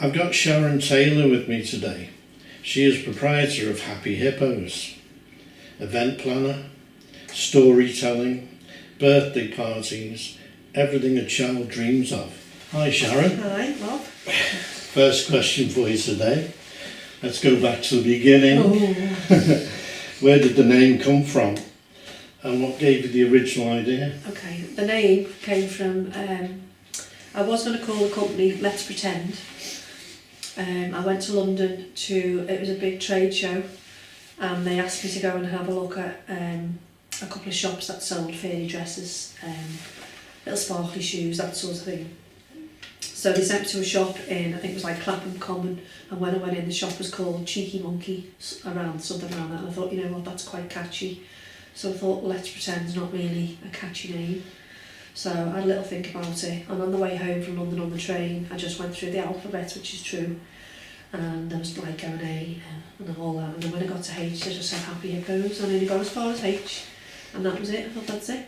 I've got Sharon Taylor with me today. She is proprietor of Happy Hippos, event planner, storytelling, birthday parties, everything a child dreams of. Hi Sharon. Hi, Rob. First question for you today. Let's go back to the beginning. Oh. Where did the name come from? And what gave you the original idea? Okay, the name came from, I was going to call the company Let's Pretend. I went to London it was a big trade show, and they asked me to go and have a look at a couple of shops that sold fairy dresses, little sparkly shoes, that sort of thing. So they sent me to a shop in, I think it was like Clapham Common, and when I went in, the shop was called Cheeky Monkey, something around that, and I thought, you know what, that's quite catchy. So I thought, well, Let's Pretend's not really a catchy name. So I had a little think about it, and on the way home from London on the train, I just went through the alphabet, which is true, and there was like going A and all that, and then when I got to H, I just said Happy Hippos, and I only got as far as H, and that was it. I thought, that's it.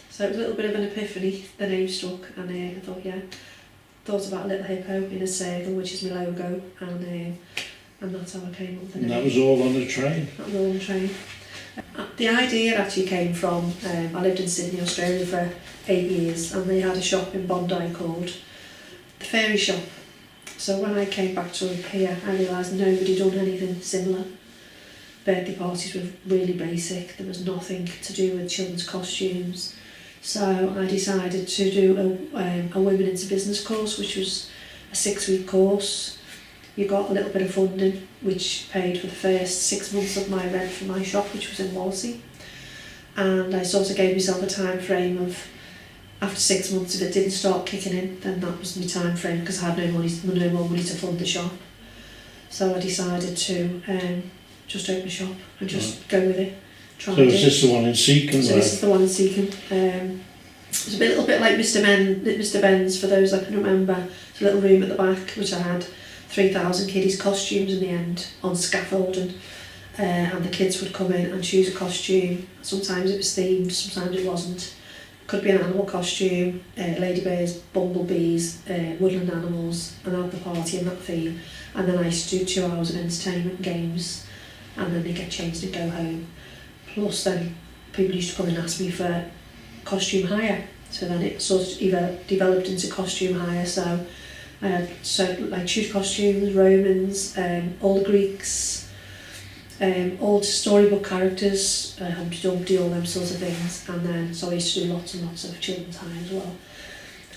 So it was a little bit of an epiphany, the name stuck, and I thought, yeah, thought about a little hippo in a circle, which is my logo, and that's how I came up with the name. And that was all on the train? That was all on the train. The idea actually came from, I lived in Sydney, Australia for 8 years, and they had a shop in Bondi called the Fairy Shop. So when I came back to here, I realised nobody done anything similar. Birthday parties were really basic, there was nothing to do with children's costumes. So I decided to do a Women into Business course, which was a 6-week course. You got a little bit of funding, which paid for the first 6 months of my rent for my shop, which was in Wallasey. And I sort of gave myself a time frame of, after 6 months, if it didn't start kicking in, then that was my time frame, because I had no more money to fund the shop. So I decided to just open a shop and just go with it. So is this the one in Seacombe? So this is the one in Seacombe. It's a little bit like Mr Ben's, for those that can remember. It's a little room at the back, which I had 3,000 kiddies' costumes in the end on scaffolding, and the kids would come in and choose a costume. Sometimes it was themed, sometimes it wasn't. Could be an animal costume, ladybirds, bumblebees, woodland animals, and have the party in that theme. And then I used to do 2 hours of entertainment games, and then they get changed and go home. Plus then people used to come and ask me for costume hire, so then it sort of either developed into costume hire. So I had like choose costumes, Romans, all the Greeks, all storybook characters, Humpty Dumpty, all them sorts of things. And then so I used to do lots and lots of children's hire as well.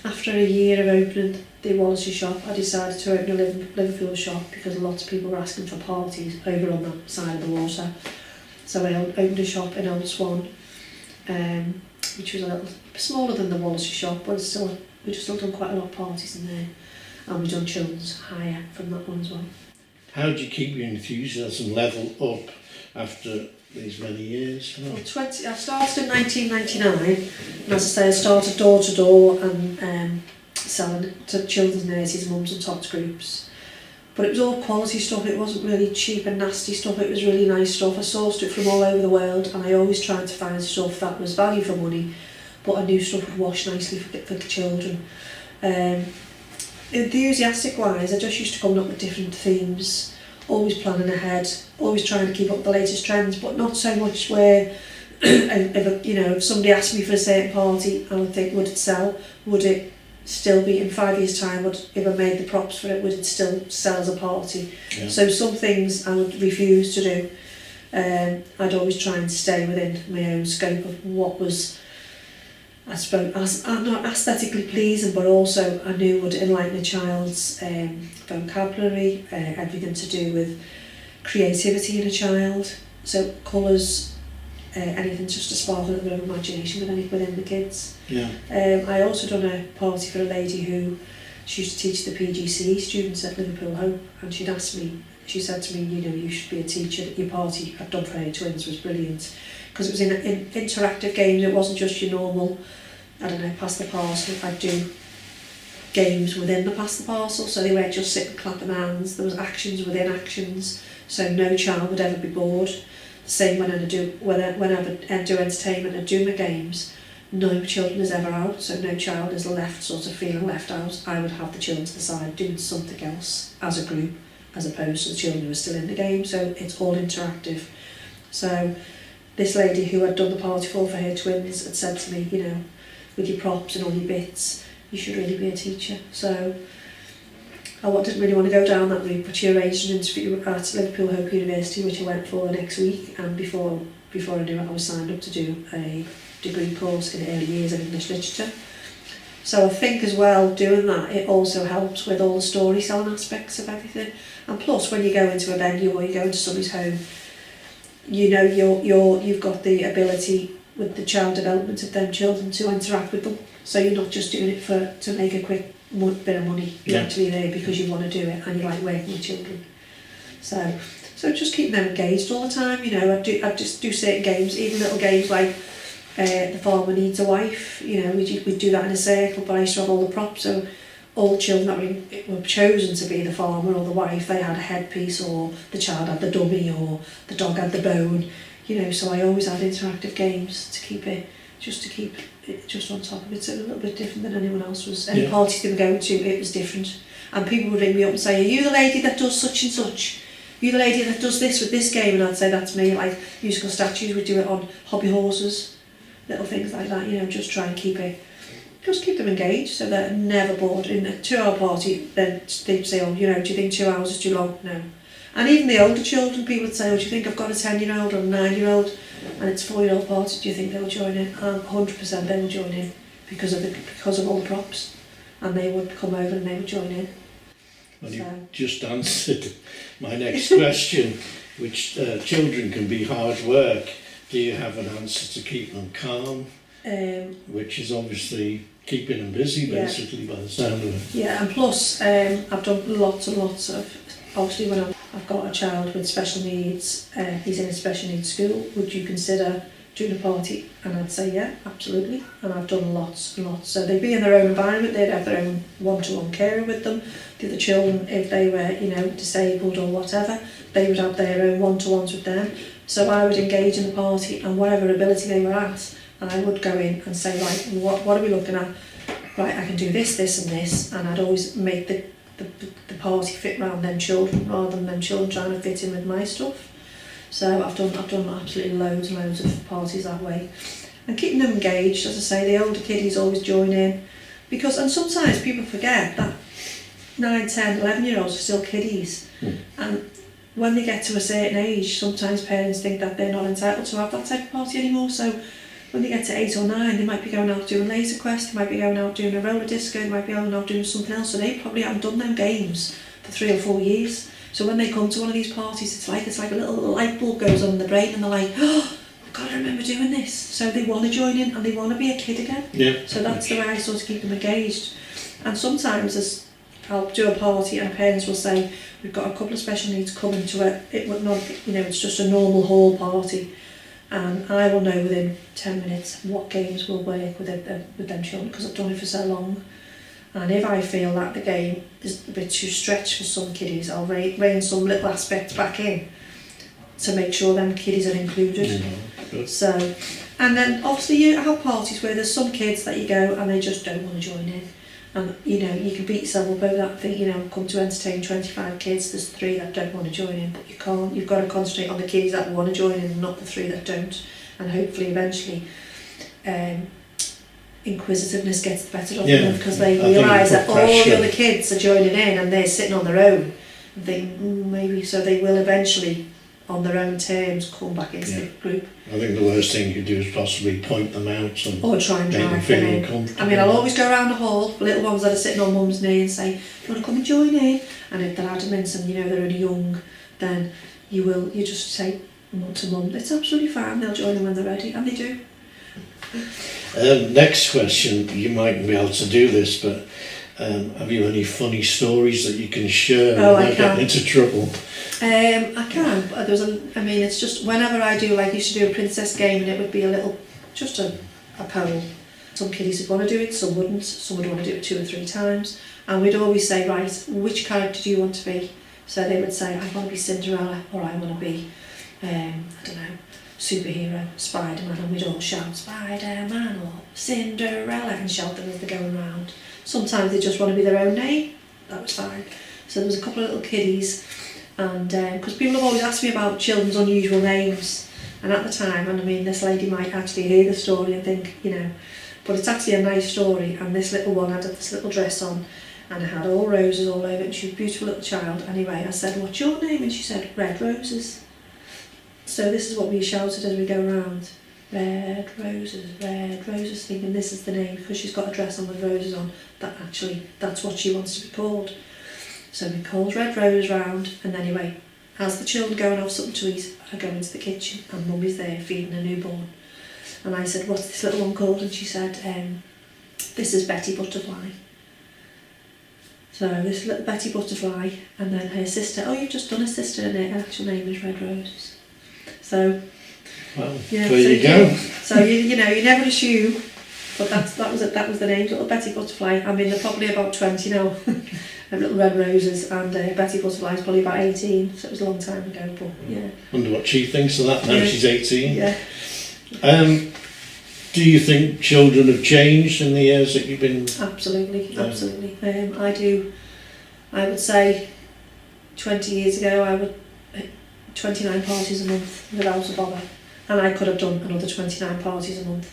After a year of opening the Wallasey shop, I decided to open a Liverpool shop, because lots of people were asking for parties over on that side of the water. So I opened a shop in Old Swan, which was a little smaller than the Wallasey shop, but we just still done quite a lot of parties in there, and we've done children's hire from that one as well. How do you keep your enthusiasm level up after these many years? Well, I started in 1999, and as I say, I started door to door and selling to children's nurses, mums and tots groups. But it was all quality stuff, it wasn't really cheap and nasty stuff, it was really nice stuff. I sourced it from all over the world, and I always tried to find stuff that was value for money, but I knew stuff would wash nicely for the children. Enthusiastic wise, I just used to come up with different themes, always planning ahead, always trying to keep up the latest trends, but not so much where if somebody asked me for a certain party, I would think, would it sell? Would it still be in 5 years' time? If I made the props for it, would it still sell as a party? Yeah. So some things I would refuse to do. I'd always try and stay within my own scope of what was, I suppose, not aesthetically pleasing, but also I knew would enlighten a child's vocabulary, everything to do with creativity in a child. So colours, anything just to spark a little bit of imagination within the kids. Yeah. I also done a party for a lady who, she used to teach the PGCE students at Liverpool Hope, and she said to me, you should be a teacher. Your party I've done for her twins was brilliant, because it was in interactive games. It wasn't just your normal, pass the parcel. I'd do games within the pass the parcel, so they weren't just sitting clapping hands. There was actions within actions, so no child would ever be bored. The same whenever I do entertainment and do my games, no children is ever out, so no child is left sort of feeling left out. I would have the children to the side doing something else as a group, as opposed to the children who are still in the game, so it's all interactive. So this lady who I'd done the party for her twins had said to me, you know, with your props and all your bits, you should really be a teacher. So didn't really want to go down that route, but she arranged an interview at Liverpool Hope University, which I went for next week, and before I knew it, I was signed up to do a degree course in early years of English literature. So I think as well, doing that, it also helps with all the story selling aspects of everything. And plus, when you go into a venue or you go into somebody's home, you know you've got the ability with the child development of them children to interact with them. So you're not just doing it to make a quick bit of money. You're actually there because you want to do it and you like working with children. So just keeping them engaged all the time. You know, I just do certain games, even little games like The Farmer Needs a Wife. You know, we do that in a circle, but I used to have all the props. So all the children that were chosen to be the farmer or the wife, they had a headpiece, or the child had the dummy, or the dog had the bone. You know, so I always had interactive games to keep it just on top of it. It's a little bit different than anyone else was. Any parties they were going to, it was different. And people would ring me up and say, are you the lady that does such and such? Are you the lady that does this with this game? And I'd say, that's me. Like musical statues, we'd do it on hobby horses, little things like that, you know, just try and keep them engaged so they're never bored. In a 2-hour party, then they'd say, oh, you know, do you think 2 hours is too long? No. And even the older children, people would say, oh, do you think I've got a 10-year-old or a 9-year-old and it's a 4-year-old party, do you think they'll join in? And 100% they will join in because of all the props. And they would come over and they would join in. Well, you just answered my next question, which children can be hard work. Do you have an answer to keep them calm? Which is obviously keeping them busy, basically, by the sound of it. Yeah, and plus, I've done lots and lots of, obviously when I've got a child with special needs, he's in a special needs school, would you consider doing a party? And I'd say, yeah, absolutely. And I've done lots and lots. So they'd be in their own environment, they'd have their own one-to-one carer with them. The other children, if they were, you know, disabled or whatever, they would have their own one-to-ones with them. So I would engage in the party, and whatever ability they were at, I would go in and say, right, what are we looking at? Right, I can do this, this and this, and I'd always make the party fit around them children rather than them children trying to fit in with my stuff. So I've done absolutely loads and loads of parties that way. And keeping them engaged, as I say, the older kiddies always join in. And sometimes people forget that 9, 10, 11-year-olds are still kiddies. And when they get to a certain age, sometimes parents think that they're not entitled to have that type of party anymore. So when they get to 8 or 9, they might be going out doing laser quest, they might be going out doing a roller disco, they might be going out doing something else, so they probably haven't done them games for 3 or 4 years. So when they come to one of these parties, it's like a little light bulb goes on in the brain, and they're like, oh, I've got to remember doing this. So they want to join in and they want to be a kid again. Yeah. So that's the way I sort of keep them engaged. And sometimes I'll do a party and parents will say, we've got a couple of special needs coming to it. It would not, you know, it's just a normal hall party. And I will know within 10 minutes what games will work with them children, because I've done it for so long. And if I feel that the game is a bit too stretched for some kiddies, I'll rein some little aspects back in to make sure them kiddies are included. So, and then obviously you have parties where there's some kids that you go and they just don't want to join in. And you know, you can beat yourself up over that thing, you know, come to entertain 25 kids, there's 3 that don't want to join in, but you can't, you've got to concentrate on the kids that want to join in and not the 3 that don't. And hopefully eventually inquisitiveness gets the better of them, because they realise that all the other kids are joining in and they're sitting on their own. And think, maybe, so they will eventually, on their own terms, come back into the group. I think the worst thing you could do is possibly point them out or try and drive them in. I mean, I'll always go around the hall, little ones that are sitting on mum's knee, and say, you want to come and join in? And if they're adamant and you know they're only young, then you just say to mum, it's absolutely fine, they'll join in when they're ready, and they do. Next question, you mightn't be able to do this, but have you any funny stories that you can share without getting into trouble? I can, but it's just whenever I do, like I used to do a princess game, and it would be just a poem. Some kiddies would want to do it, some wouldn't, some would want to do it 2 or 3 times, and we'd always say, right, which character do you want to be? So they would say, I want to be Cinderella, or I want to be, I don't know, superhero, Spider-Man, and we'd all shout Spider-Man or Cinderella and shout them as they're going round. Sometimes they just want to be their own name, that was fine. So there was a couple of little kiddies, and because people have always asked me about children's unusual names, and at the time, and I mean this lady might actually hear the story and think, you know, but it's actually a nice story, and this little one had this little dress on, and it had all roses all over it, and she was a beautiful little child. Anyway, I said, what's your name? And she said, Red Roses. So this is what we shouted as we go around. Red roses, thinking this is the name, because she's got a dress on with roses on, that's what she wants to be called. So we called Red Rose round, and anyway, as the children going off something to eat, I go into the kitchen, and Mummy's there feeding a newborn. And I said, what's this little one called? And she said, this is Betty Butterfly. So this little Betty Butterfly, and then her sister, oh, you've just done a sister, and her actual name is Red Roses. So, well, yeah, there you go. So you know, you never assume, but that was the name, little Betty Butterfly. I mean, they're probably about 20 now, little Red Roses, and Betty Butterfly's probably about 18, so it was a long time ago, but yeah. Wonder what she thinks of that now. Yeah. She's 18. Yeah. Do you think children have changed in the years that you've been... Absolutely. I do. I would say 20 years ago I would 29 parties a month without a bother, and I could have done another 29 parties a month.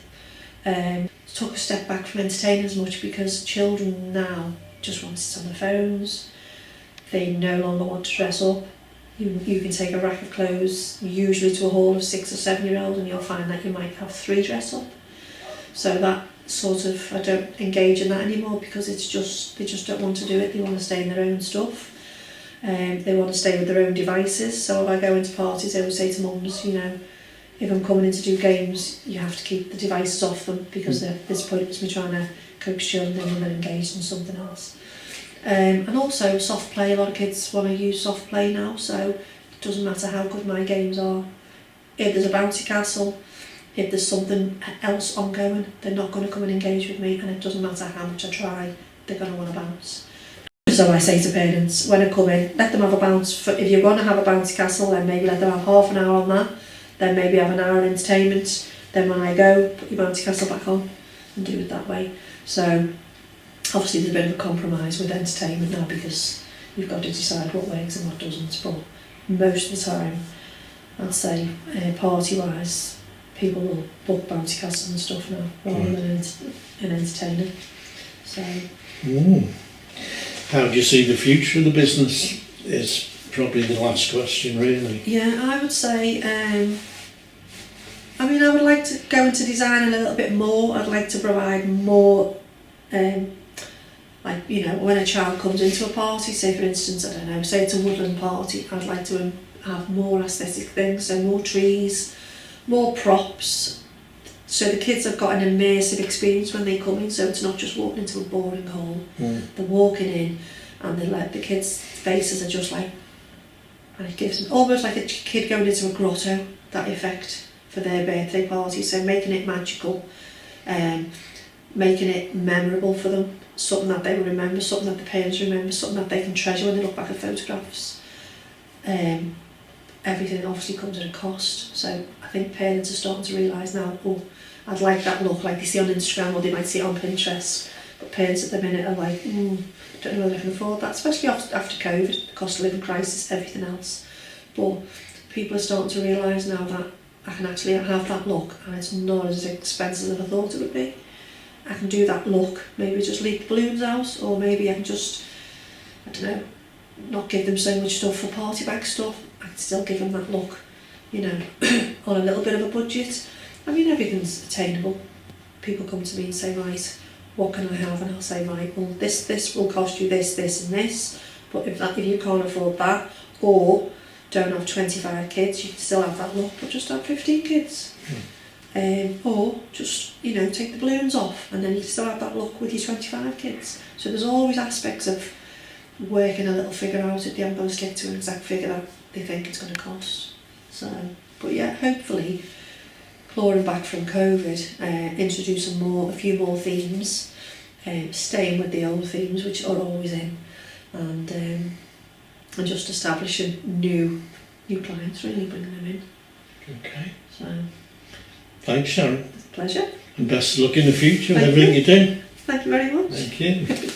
Took a step back from entertaining as much because children now just want to sit on their phones. They no longer want to dress up. You can take a rack of clothes, usually to a hall of 6 or 7 year olds, and you'll find that you might have 3 dress up. So that sort of, I don't engage in that anymore because it's just, they just don't want to do it. They want to stay in their own stuff. They want to stay with their own devices. So if I go into parties, I always say to mums, you know, if I'm coming in to do games, you have to keep the devices off them because there's pointless me trying to coax children when they're engaged in something else. And also soft play, a lot of kids want to use soft play now, so it doesn't matter how good my games are. If there's a bouncy castle, if there's something else ongoing, they're not going to come and engage with me, and it doesn't matter how much I try, they're going to want to bounce. So I say to parents, when I come in, let them have a bounce. If you're going to have a bouncy castle, then maybe let them have half an hour on that, then maybe have an hour of entertainment, then when I go, put your bouncy castle back on and do it that way. So obviously there's a bit of a compromise with entertainment now because you've got to decide what works and what doesn't, but most of the time I'd say party-wise people will book bouncy castles and stuff now rather than an entertainer. So. How do you see the future of the business is probably the last question really. Yeah, I would say, I mean, I would like to go into design a little bit more. I'd like to provide more, like, you know, when a child comes into a party, say for instance, I don't know, say it's a woodland party, I'd like to have more aesthetic things, so more trees, more props, so the kids have got an immersive experience when they come in, so it's not just walking into a boring hall. They're walking in and they're like, the kids' faces are just like, and it gives them almost like a kid going into a grotto, that effect for their birthday party. So making it magical, making it memorable for them, something that they will remember, something that the parents remember, something that they can treasure when they look back at photographs. Everything obviously comes at a cost, so I think parents are starting to realise now, oh, I'd like that look like they see on Instagram or they might see it on Pinterest, but parents at the minute are like, don't know whether I can afford that, especially after COVID, the cost of living crisis, everything else. But people are starting to realise now that I can actually have that look and it's not as expensive as I thought it would be. I can do that look, maybe just leave the balloons out, or maybe I can just, I don't know, not give them so much stuff for party bag stuff. I can still give them that look, you know, on a little bit of a budget. I mean, everything's attainable. People come to me and say, right, what can I have? And I'll say, right, well, this will cost you this, and this, but if you can't afford that, or don't have 25 kids, you can still have that look, but just have 15 kids. Or just, you know, take the balloons off, and then you can still have that look with your 25 kids. So there's always aspects of working a little figure out if they haven't got to stick to an exact figure that they think it's going to cost. So, but yeah, hopefully, clawing back from COVID, introducing a few more themes, staying with the old themes which are always in, and just establishing new clients, really bringing them in. Okay. So, Thanks, Sharon. pleasure. And best of luck in the future with Thank everything you do. Thank you very much. Thank you.